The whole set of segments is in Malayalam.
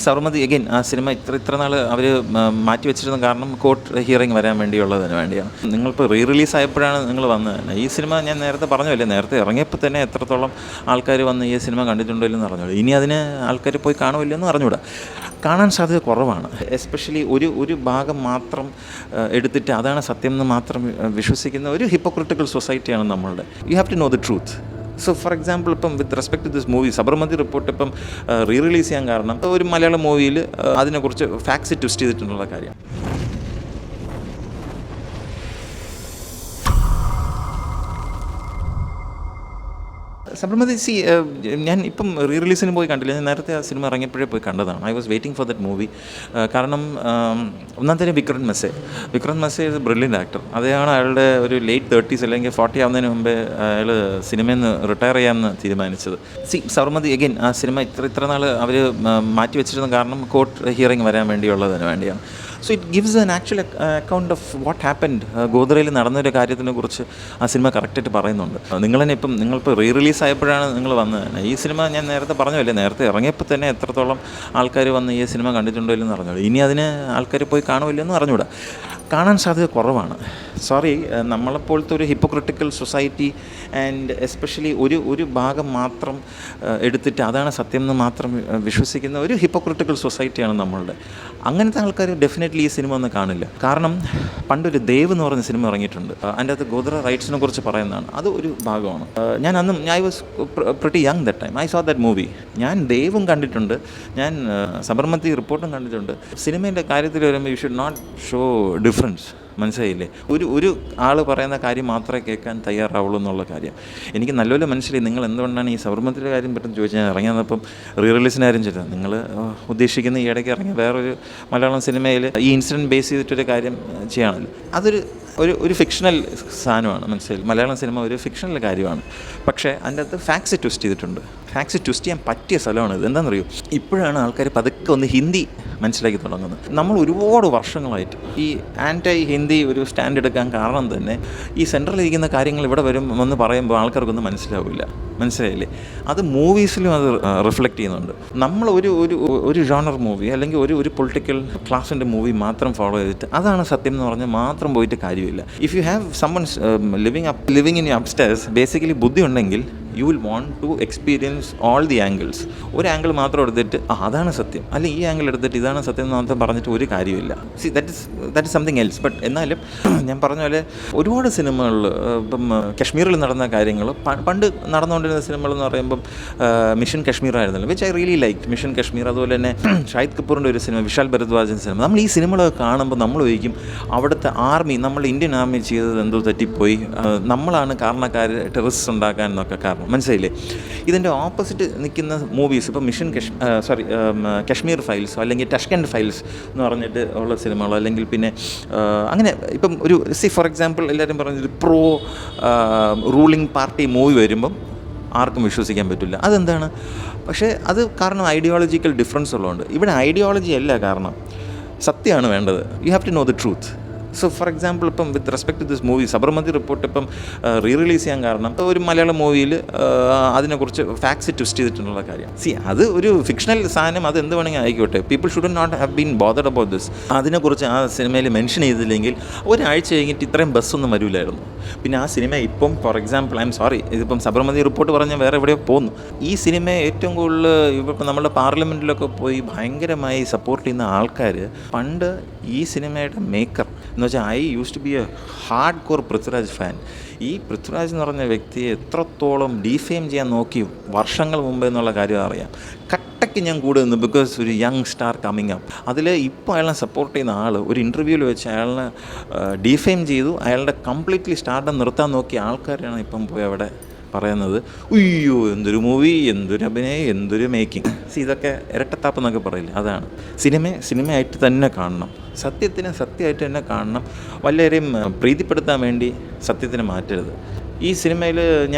സബർമതി അഗൈൻ ആ സിനിമ ഇത്ര നാൾ അവർ മാറ്റി വെച്ചിരുന്ന കാരണം കോർട്ട് ഹിയറിംഗ് വരാൻ വേണ്ടിയുള്ളതിന് വേണ്ടിയാണ്. നിങ്ങളിപ്പോൾ റിലീസ് ആയപ്പോഴാണ് നിങ്ങൾ വന്നത് തന്നെ. ഈ സിനിമ ഞാൻ നേരത്തെ പറഞ്ഞല്ലേ, നേരത്തെ ഇറങ്ങിയപ്പോൾ തന്നെ എത്രത്തോളം ആൾക്കാർ വന്ന് ഈ സിനിമ കണ്ടിട്ടുണ്ടോ ഇല്ലെന്ന് അറിഞ്ഞൂടാ. ഇനി അതിന് ആൾക്കാർ പോയി കാണുമില്ലെന്ന് അറിഞ്ഞൂടാ. കാണാൻ സാധ്യത കുറവാണ്. എസ്പെഷ്യലി ഒരു ഭാഗം മാത്രം എടുത്തിട്ട് അതാണ് സത്യം എന്ന് മാത്രം വിശ്വസിക്കുന്ന ഒരു ഹിപ്പോക്രിറ്റിക്കൽ സൊസൈറ്റിയാണ് നമ്മളുടെ. You have to know the truth. So for example ഇപ്പം with respect to this movie Sabarmati report ഇപ്പം റിലീസ് ചെയ്യാൻ കാരണം ഒരു മലയാളം മൂവിയിൽ അതിനെക്കുറിച്ച് ഫാക്ട്സ് ട്വിസ്റ്റ് ചെയ്തിട്ടുള്ള കാര്യം. സബർമതി ഞാൻ ഇപ്പം റിലീസിന് പോയി കണ്ടില്ല. ഞാൻ നേരത്തെ ആ സിനിമ ഇറങ്ങിയപ്പോഴേ പോയി കണ്ടതാണ്. I was waiting for that movie. കാരണം ഒന്നാമത്തെ വിക്രന്ത് മെസ്സേ ഇസ് എ ബ്രില്യൻ്റ് ആക്ടർ. അദ്ദേഹമാണ് അയാളുടെ ഒരു ലേറ്റ് 30s അല്ലെങ്കിൽ 40 ആവുന്നതിന് മുമ്പേ അയാൾ സിനിമയിൽ നിന്ന് റിട്ടയർ ചെയ്യാമെന്ന് തീരുമാനിച്ചത്. സബർമതി അഗൈൻ ആ സിനിമ ഇത്ര നാൾ അവർ മാറ്റി വെച്ചിരുന്ന കാരണം കോർട്ട് ഹിയറിംഗ് വരാൻ വേണ്ടിയുള്ളതിന് വേണ്ടിയാണ്. So it gives an actual account of what happened. ഗോദ്രയിൽ നടന്നൊരു കാര്യത്തിനെ കുറിച്ച് ആ സിനിമ കറക്റ്റായിട്ട് പറയുന്നുണ്ട്. നിങ്ങളിപ്പോൾ റിലീസ് ആയപ്പോഴാണ് നിങ്ങൾ വന്നത് തന്നെ. ഈ സിനിമ ഞാൻ നേരത്തെ പറഞ്ഞല്ലേ, നേരത്തെ ഇറങ്ങിയപ്പോൾ തന്നെ എത്രത്തോളം ആൾക്കാർ വന്ന് ഈ സിനിമ കണ്ടിട്ടുണ്ടോ ഇല്ലെന്ന് അറിഞ്ഞൂടാ. ഇനി അതിന് ആൾക്കാർ പോയി കാണുമില്ലെന്ന് അറിഞ്ഞൂടാ. കാണാൻ സാധ്യത കുറവാണ്. സോറി, നമ്മളെപ്പോലത്തെ ഒരു ഹിപ്പോക്രിറ്റിക്കൽ സൊസൈറ്റി ആൻഡ് എസ്പെഷ്യലി ഒരു ഭാഗം മാത്രം എടുത്തിട്ട് അതാണ് സത്യം എന്ന് മാത്രം വിശ്വസിക്കുന്ന ഒരു ഹിപ്പോക്രിറ്റിക്കൽ സൊസൈറ്റിയാണ് നമ്മളുടെ. അങ്ങനത്തെ ആൾക്കാർ ഡെഫിനറ്റ്ലി ഈ സിനിമ ഒന്നും കാണില്ല. കാരണം പണ്ടൊരു ദേവ് എന്ന് പറഞ്ഞ സിനിമ ഇറങ്ങിയിട്ടുണ്ട്. അതിൻ്റെ അകത്ത് ഗോദ്ര റൈറ്റ്സിനെ കുറിച്ച് പറയുന്നതാണ്. അത് ഒരു ഭാഗമാണ്. ഞാൻ was pretty young that time. I so that movie. ഞാൻ ദേവും കണ്ടിട്ടുണ്ട്, ഞാൻ സബർമതി റിപ്പോർട്ടും കണ്ടിട്ടുണ്ട്. സിനിമേൻ്റെ കാര്യത്തിൽ വരുമ്പോൾ you should not show difference. മനസ്സിലായില്ലേ? ഒരു ആൾ പറയുന്ന കാര്യം മാത്രമേ കേൾക്കാൻ തയ്യാറാവുള്ളൂ എന്നുള്ള കാര്യം എനിക്ക് നല്ലപോലെ മനസ്സിലായി. നിങ്ങൾ എന്തുകൊണ്ടാണ് ഈ സബർമതിയുടെ കാര്യം പറ്റുമെന്ന് ചോദിച്ചാൽ, ഞാൻ ഇറങ്ങിയപ്പം റിലീസിൻ്റെ കാര്യം ചെയ്തത്. നിങ്ങൾ ഉദ്ദേശിക്കുന്ന ഈ ഇടയ്ക്ക് ഇറങ്ങിയ വേറൊരു മലയാളം സിനിമയിൽ ഈ ഇൻസിഡൻറ്റ് ബേസ് ചെയ്തിട്ടൊരു കാര്യം ചെയ്യാണല്ലോ. അതൊരു ഫിക്ഷണൽ സാധനമാണ്. മനസ്സിലായി? മലയാളം സിനിമ ഒരു ഫിക്ഷണൽ കാര്യമാണ്. പക്ഷേ അതിൻ്റെ അകത്ത് ഫാക്ട്സ് ട്വിസ്റ്റ് ചെയ്തിട്ടുണ്ട്. ഫാക്ട്സ് ട്വിസ്റ്റ് ചെയ്യാൻ പറ്റിയ സ്ഥലമാണിത്. എന്താണെന്നറിയോ? ഇപ്പോഴാണ് ആൾക്കാർ പതുക്കെ ഒന്ന് ഹിന്ദി മനസ്സിലാക്കി തുടങ്ങുന്നത്. നമ്മൾ ഒരുപാട് വർഷങ്ങളായിട്ട് ഈ ആൻറ്റൈ ഹിന്ദി ഒരു സ്റ്റാൻഡ് എടുക്കാൻ കാരണം തന്നെ ഈ സെൻട്രലിരിക്കുന്ന കാര്യങ്ങൾ ഇവിടെ വന്ന് പറയുമ്പോൾ ആൾക്കാർക്കൊന്നും മനസ്സിലാവില്ല. മനസ്സിലായില്ലേ? അത് മൂവീസിലും അത് റിഫ്ലക്റ്റ് ചെയ്യുന്നുണ്ട്. നമ്മൾ ഒരു ജോണർ മൂവി അല്ലെങ്കിൽ ഒരു പൊളിറ്റിക്കൽ ക്ലാസിൻ്റെ മൂവി മാത്രം ഫോളോ ചെയ്തിട്ട് അതാണ് സത്യം എന്ന് പറഞ്ഞാൽ മാത്രം പോയിട്ട് കാര്യമില്ല. If you have some sense living in you upstairs, basically ബുദ്ധി ഉണ്ടെങ്കിൽ you will want to experience all the angles. ഒരു ആംഗിൾ മാത്രം എടുത്തിട്ട് അതാണ് സത്യം, അല്ലെങ്കിൽ ഈ ആംഗിൾ എടുത്തിട്ട് ഇതാണ് സത്യം എന്ന് മാത്രം പറഞ്ഞിട്ട് ഒരു കാര്യമില്ല. C that is something else. But എന്നാലും ഞാൻ പറഞ്ഞ പോലെ ഒരുപാട് സിനിമകളിൽ ഇപ്പം കശ്മീരിൽ നടന്ന കാര്യങ്ങൾ, പണ്ട് നടന്നുകൊണ്ടിരുന്ന സിനിമകൾ എന്ന് പറയുമ്പം മിഷൻ കശ്മീർ ആയിരുന്നല്ലോ, which I really like. Mission Kashmir, അതുപോലെ തന്നെ ഷാഹിദ് കപൂറിൻ്റെ ഒരു സിനിമ, വിശാൽ ഭരദ്വാജിൻ്റെ സിനിമ. നമ്മൾ ഈ സിനിമകളൊക്കെ കാണുമ്പോൾ നമ്മൾ ചോദിക്കും, അവിടുത്തെ ആർമി, നമ്മൾ ഇന്ത്യൻ ആർമി ചെയ്തത് എന്തോ തെറ്റിപ്പോയി, നമ്മളാണ് കാരണക്കാർ ടെററിസ്റ്റ് ഉണ്ടാക്കാൻ എന്നൊക്കെ കാരണം. മനസ്സിലായില്ലേ? ഇതിൻ്റെ ഓപ്പോസിറ്റ് നിൽക്കുന്ന മൂവീസ്, ഇപ്പോൾ കശ്മീർ ഫയൽസോ അല്ലെങ്കിൽ ടഷ്കൻഡ് ഫയൽസ് എന്ന് പറഞ്ഞിട്ട് ഉള്ള സിനിമകളോ, അല്ലെങ്കിൽ പിന്നെ അങ്ങനെ ഇപ്പം ഫോർ എക്സാമ്പിൾ എല്ലാവരും പറഞ്ഞൊരു പ്രോ റൂളിംഗ് പാർട്ടി മൂവി വരുമ്പം ആർക്കും വിശ്വസിക്കാൻ പറ്റില്ല. അതെന്താണ്? പക്ഷേ അത് കാരണം ഐഡിയോളജിക്കൽ ഡിഫറൻസ് ഉള്ളതുകൊണ്ട്. ഇവിടെ ഐഡിയോളജി അല്ല കാരണം, സത്യമാണ് വേണ്ടത്. You have to know the truth. So for example ഇപ്പം with respect to this movie Sabarmati report ഇപ്പം റിലീസ് ചെയ്യാൻ കാരണം ഒരു മലയാളം മൂവിയിൽ അതിനെക്കുറിച്ച് ഫാക്ട്സ് ട്വിസ്റ്റ് ചെയ്തിട്ടുള്ള കാര്യം. അത് ഒരു ഫിക്ഷണൽ സാധനം, അത് എന്ത് വേണമെങ്കിൽ ആയിക്കോട്ടെ. People should not have been bothered about this. അതിനെക്കുറിച്ച് ആ സിനിമയിൽ മെൻഷൻ ചെയ്തില്ലെങ്കിൽ ഒരാഴ്ച കഴിഞ്ഞിട്ട് ഇത്രയും ബസ്സൊന്നും വരില്ലായിരുന്നു. പിന്നെ ആ സിനിമ ഇപ്പം for example, I am sorry, ഇതിപ്പം സബർമതി റിപ്പോർട്ട് പറഞ്ഞാൽ വേറെ എവിടെയോ പോകുന്നു. ഈ സിനിമയെ ഏറ്റവും കൂടുതൽ ഇപ്പം നമ്മുടെ പാർലമെൻറ്റിലൊക്കെ പോയി ഭയങ്കരമായി സപ്പോർട്ട് ചെയ്യുന്ന ആൾക്കാർ പണ്ട് ഈ സിനിമയുടെ മേക്കർ എന്ന് വെച്ചാൽ I use to be a hard core Prithviraj fan. ഈ പൃഥ്വിരാജ് എന്ന് പറഞ്ഞ വ്യക്തിയെ എത്രത്തോളം ഡീഫെയിം ചെയ്യാൻ നോക്കി വർഷങ്ങൾ മുമ്പ് എന്നുള്ള കാര്യം അറിയാം. കട്ടയ്ക്ക് ഞാൻ കൂടെ നിന്നു, ബിക്കോസ് ഒരു യങ് സ്റ്റാർ കമ്മിങ് അപ്പ്. അതിൽ ഇപ്പോൾ അയാളെ സപ്പോർട്ട് ചെയ്യുന്ന ആൾ ഒരു ഇൻ്റർവ്യൂവിൽ വെച്ച് അയാളെ ഡീഫെയിം ചെയ്തു. അയാളുടെ കംപ്ലീറ്റ്ലി സ്റ്റാർഡം നിർത്താൻ നോക്കിയ ആൾക്കാരാണ് ഇപ്പം പോയി അവിടെ പറയുന്നത്, ഉയ്യോ എന്തൊരു മൂവി, എന്തൊരു അഭിനയം, എന്തൊരു മേക്കിംഗ്. ഇതൊക്കെ ഇരട്ടത്താപ്പ് എന്നൊക്കെ പറയില്ല. അതാണ് സിനിമയായിട്ട് തന്നെ കാണണം, സത്യമായിട്ട് തന്നെ കാണണം. വല്ലവരെയും പ്രീതിപ്പെടുത്താൻ വേണ്ടി സത്യത്തിനെ മാറ്റരുത്. ഈ സിനിമയിൽ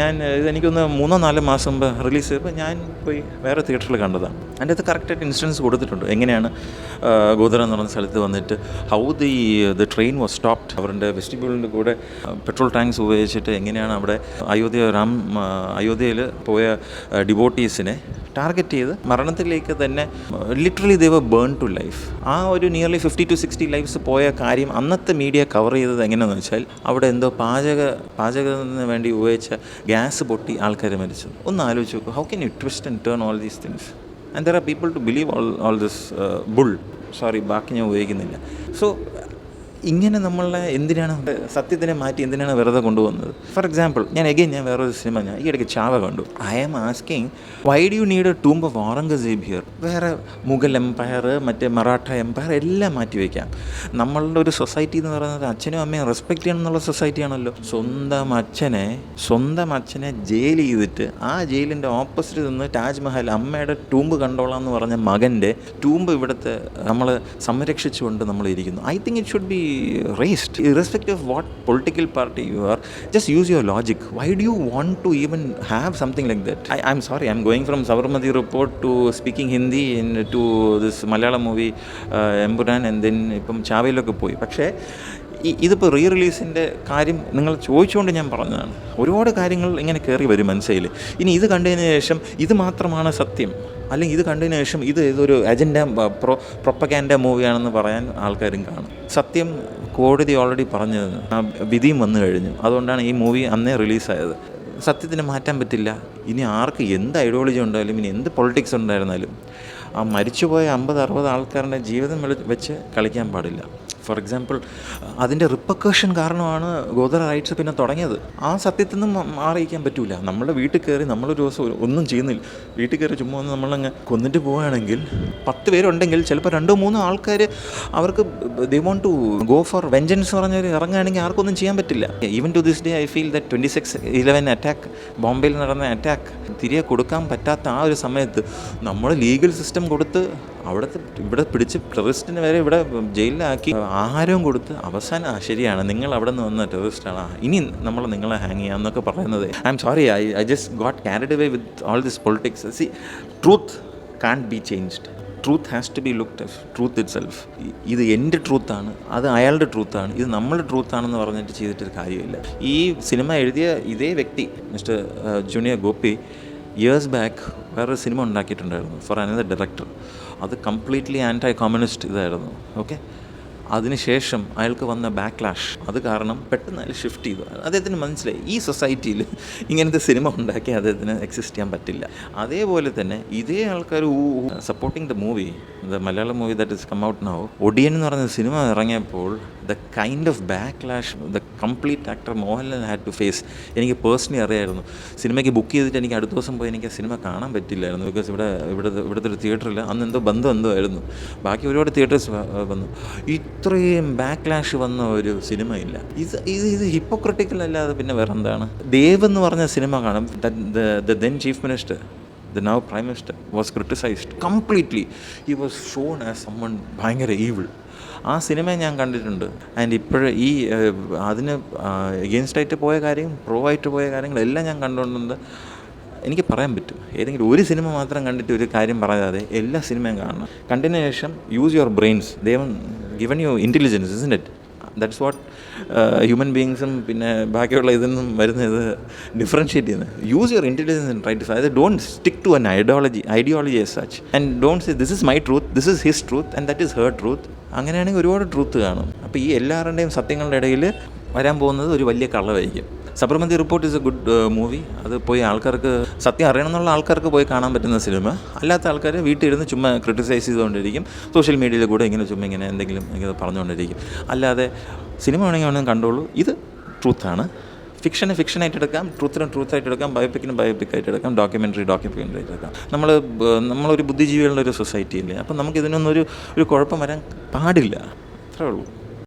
ഇതെനിക്കൊന്ന് 3-4 മാസം മുമ്പ് റിലീസ് ചെയ്തപ്പോൾ ഞാൻ പോയി വേറെ തിയേറ്ററിൽ കണ്ടതാണ്. അതിൻ്റെ അകത്ത് കറക്റ്റായിട്ട് ഇൻസ്റ്റൻസ് കൊടുത്തിട്ടുണ്ട് എങ്ങനെയാണ് ഗോധര എന്ന് പറഞ്ഞ സ്ഥലത്ത് വന്നിട്ട് how the train was stopped. അവരുടെ വെസ്റ്റിബ്യൂളിൻ്റെ കൂടെ പെട്രോൾ ടാങ്ക്സ് ഉപയോഗിച്ചിട്ട് എങ്ങനെയാണ് അവിടെ അയോധ്യയിൽ പോയ ഡിവോട്ടീസിനെ ടാർഗറ്റ് ചെയ്ത് മരണത്തിലേക്ക് തന്നെ literally they were burn to life. ആ ഒരു നിയർലി 50 to 60 ലൈഫ്സ് പോയ കാര്യം അന്നത്തെ മീഡിയ കവർ ചെയ്തത് എങ്ങനെയാണെന്ന് വെച്ചാൽ അവിടെ എന്തോ പാചകത്തിന് വേണ്ടി ഉപയോഗിച്ച ഗ്യാസ് പൊട്ടി ആൾക്കാർ മരിച്ചു. ഒന്ന് ആലോചിച്ച് നോക്കൂ, how can you twist and turn all these things and there are people to believe all this bull. Sorry, ബാക്കി ഞാൻ ഉപയോഗിക്കുന്നില്ല. സോ ഇങ്ങനെ നമ്മളെ എന്തിനാണ് സത്യത്തിനെ മാറ്റി എന്തിനാണ് വെറുതെ കൊണ്ടുവന്നത്? ഫോർ എക്സാമ്പിൾ ഞാൻ വേറൊരു സിനിമ ഈ ഇടയ്ക്ക് ചാവ കണ്ടു. I am asking why do you need a tomb of Aurangzeb here? വേറെ മുഗൾ എംപയർ, മറ്റേ മറാഠ എംപയർ എല്ലാം മാറ്റി വയ്ക്കാം. നമ്മളുടെ ഒരു സൊസൈറ്റി എന്ന് പറയുന്നത് അച്ഛനും അമ്മയും റെസ്പെക്റ്റ് ചെയ്യണം എന്നുള്ള സൊസൈറ്റിയാണല്ലോ. സ്വന്തം അച്ഛനെ ജയിൽ ചെയ്തിട്ട് ആ ജയിലിൻ്റെ ഓപ്പോസിറ്റ് നിന്ന് താജ്മഹൽ അമ്മയുടെ ടൂംബ് കണ്ടോളാം എന്ന് പറഞ്ഞ മകൻ്റെ ടൂംബ് ഇവിടുത്തെ നമ്മൾ സംരക്ഷിച്ചുകൊണ്ട് നമ്മൾ ഇരിക്കുന്നു. I think it should be raised irrespective of what political party you are. Just use your logic. Why do you want to even have something like that? I'm sorry, I'm going from Sabarmati Report to speaking Hindi to this Malayalam movie Empuran and then ഇപ്പം ചാവയിലൊക്കെ പോയി. പക്ഷേ ഇതിപ്പോൾ റീ റിലീസിൻ്റെ കാര്യം നിങ്ങൾ ചോദിച്ചുകൊണ്ട് ഞാൻ പറഞ്ഞതാണ്. ഒരുപാട് കാര്യങ്ങൾ ഇങ്ങനെ കയറി വരും മനസ്സിൽ. ഇനി ഇത് കണ്ടതിന് ശേഷം ഇത് മാത്രമാണ് സത്യം, അല്ലെങ്കിൽ ഇത് കണ്ടതിന് ശേഷം ഇത് ഏതൊരു അജൻഡ പ്രൊപ്പഗാൻഡ മൂവിയാണെന്ന് പറയാൻ ആൾക്കാരും കാണും. സത്യം കോടതി ഓൾറെഡി പറഞ്ഞത്, ആ വിധിയും വന്നു കഴിഞ്ഞു. അതുകൊണ്ടാണ് ഈ മൂവി അന്നേ റിലീസായത്. സത്യത്തിന് മാറ്റാൻ പറ്റില്ല. ഇനി ആർക്ക് എന്ത് ഐഡിയോളജി ഉണ്ടായാലും, ഇനി എന്ത് പൊളിറ്റിക്സ് ഉണ്ടായിരുന്നാലും, ആ മരിച്ചുപോയ 50-60 ആൾക്കാരുടെ ജീവിതം വെച്ച് കളിക്കാൻ പാടില്ല. ഫോർ എക്സാമ്പിൾ അതിൻ്റെ റിപ്പക്കേഷൻ കാരണമാണ് ഗോത്ര റൈറ്റ്സ് പിന്നെ തുടങ്ങിയത്. ആ സത്യത്തിൽ നിന്നും മാറിയിക്കാൻ പറ്റില്ല. നമ്മുടെ വീട്ടിൽ കയറി നമ്മളൊരു ദിവസം ഒന്നും ചെയ്യുന്നില്ല, വീട്ടിൽ കയറി ചുമ്മാ ഒന്ന് നമ്മളങ്ങ് കൊന്നിട്ട് പോവുകയാണെങ്കിൽ 10 പേരുണ്ടെങ്കിൽ ചിലപ്പോൾ 2-3 ആൾക്കാർ അവർക്ക് they want to go for vengeance പറഞ്ഞവർ ഇറങ്ങുകയാണെങ്കിൽ ആർക്കൊന്നും ചെയ്യാൻ പറ്റില്ല. Even to this day I feel that 26/11 attack, ബോംബെയിൽ നടന്ന അറ്റാക്ക് തിരികെ കൊടുക്കാൻ പറ്റാത്ത ആ ഒരു സമയത്ത് നമ്മൾ ലീഗൽ സിസ്റ്റം കൊടുത്ത് ഇവിടെ പിടിച്ച് ടെററിസ്റ്റിന് വരെ ഇവിടെ ജയിലിലാക്കി ആഹാരവും കൊടുത്ത് അവസാനം ശരിയാണ് നിങ്ങൾ അവിടെ നിന്ന് വന്ന ടെററിസ്റ്റാണ്, ഇനി നമ്മൾ നിങ്ങളെ ഹാങ് ചെയ്യാമെന്നൊക്കെ പറയുന്നത്. I am sorry, I just got carried away with all this politics. See, truth can't be changed. Truth has to be looked at truth itself. ഇത് എൻ്റെ ട്രൂത്താണ്, അത് അയാളുടെ ട്രൂത്താണ്, ഇത് നമ്മളുടെ ട്രൂത്താണെന്ന് പറഞ്ഞിട്ട് ചെയ്തിട്ടൊരു കാര്യമില്ല. ഈ സിനിമ എഴുതിയ ഇതേ വ്യക്തി mister junior Gopi years back വേറൊരു സിനിമ ഉണ്ടാക്കിയിട്ടുണ്ടായിരുന്നു ഫോർ അനദർ ഡയറക്ടർ. അത് കംപ്ലീറ്റ്ലി ആൻറ്റി കമ്മ്യൂണിസ്റ്റ് ഇതായിരുന്നു. ഓക്കെ, അതിനുശേഷം അയാൾക്ക് വന്ന ബാക്ക്ലാഷ് അത് കാരണം പെട്ടെന്ന് അയാൾ ഷിഫ്റ്റ് ചെയ്തു. അദ്ദേഹത്തിന് മനസ്സിലായി ഈ സൊസൈറ്റിയിൽ ഇങ്ങനത്തെ സിനിമ ഉണ്ടാക്കി അദ്ദേഹത്തിന് എക്സിസ്റ്റ് ചെയ്യാൻ പറ്റില്ല. അതേപോലെ തന്നെ ഇതേ ആൾക്കാർ supporting the movie, the Malayalam movie that is come out now, Odiyan എന്ന് പറഞ്ഞ സിനിമ ഇറങ്ങിയപ്പോൾ the kind of backlash the complete actor Mohanlal had to face എനിക്ക് പേഴ്സണലി അറിയായിരുന്നു. സിനിമയ്ക്ക് ബുക്ക് ചെയ്തിട്ട് എനിക്ക് അടുത്ത ദിവസം പോയി എനിക്ക് സിനിമ കാണാൻ പറ്റില്ലായിരുന്നു. ബിക്കോസ് ഇവിടുത്തെ ഒരു തിയേറ്ററിൽ അന്ന് എന്തോ ആയിരുന്നു. ബാക്കി ഒരുപാട് തിയേറ്റേഴ്സ് വന്നു. ഇത്രയും ബാക്ക്ലാഷ് വന്ന ഒരു സിനിമയില്ല. ഇത് ഹിപ്പോക്രിറ്റിക്കൽ അല്ലാതെ പിന്നെ വേറെ എന്താണ്? ദേവ് എന്ന് പറഞ്ഞ സിനിമ കാണും. The then chief minister, the now prime minister, was criticized completely. He was shown as someone ഭയങ്കര evil. ആ സിനിമ ഞാൻ കണ്ടിട്ടുണ്ട്. ആൻഡ് ഇപ്പോഴും അതിന് എഗെയിൻസ്റ്റ് പോയ കാര്യം, പ്രോ ആയിട്ട് പോയ കാര്യങ്ങളെല്ലാം ഞാൻ കണ്ടുകൊണ്ടുണ്ട്. എനിക്ക് പറയാൻ പറ്റും, ഏതെങ്കിലും ഒരു സിനിമ മാത്രം കണ്ടിട്ട് ഒരു കാര്യം പറയാതെ എല്ലാ സിനിമയും കാണണം. കണ്ടതിന് ശേഷം യൂസ് യുവർ ബ്രെയിൻസ്. ദൈവം given you intelligence, isn't it? That's what human ബീങ്സും പിന്നെ ബാക്കിയുള്ള ഇതൊന്നും വരുന്നത് ഡിഫറൻഷ്യേറ്റ് ചെയ്യുന്നത്. Use your intelligence and try to find. Don't stick to an ideology as such and don't say this is my truth, this is his truth and that is her truth. അങ്ങനെയാണെങ്കിൽ ഒരുപാട് ട്രൂത്ത് കാണും. അപ്പോൾ ഈ എല്ലാവരുടെയും സത്യങ്ങളുടെ ഇടയിൽ വരാൻ പോകുന്നത് ഒരു വലിയ കള്ളമായിരിക്കും. Sabarmati report is a good movie. അത് പോയി ആൾക്കാർക്ക് സത്യം അറിയണമെന്നുള്ള ആൾക്കാർക്ക് പോയി കാണാൻ പറ്റുന്ന സിനിമ. അല്ലാത്ത ആൾക്കാർ വീട്ടിലിരുന്ന് ചുമ്മാ ക്രിട്ടിസൈസ് ചെയ്തുകൊണ്ടിരിക്കും, സോഷ്യൽ മീഡിയയിൽ കൂടെ ഇങ്ങനെ എന്തെങ്കിലും പറഞ്ഞുകൊണ്ടിരിക്കും. അല്ലാതെ സിനിമ വേണമെങ്കിൽ കണ്ടോളൂ, ഇത് ട്രൂത്താണ്. ഫിക്ഷനായിട്ട് എടുക്കാം, ട്രൂത്തായിട്ട് എടുക്കാം, ബയോപിക്കായിട്ട് എടുക്കാം, ഡോക്യുമെൻ്ററി ആയിട്ട് എടുക്കാം. നമ്മളൊരു ബുദ്ധിജീവികളുടെ ഒരു സൊസൈറ്റി ഇല്ലേ, അപ്പം നമുക്കിതിനൊന്നും ഒരു കുഴപ്പം വരാൻ പാടില്ല. അത്രേ ഉള്ളൂ.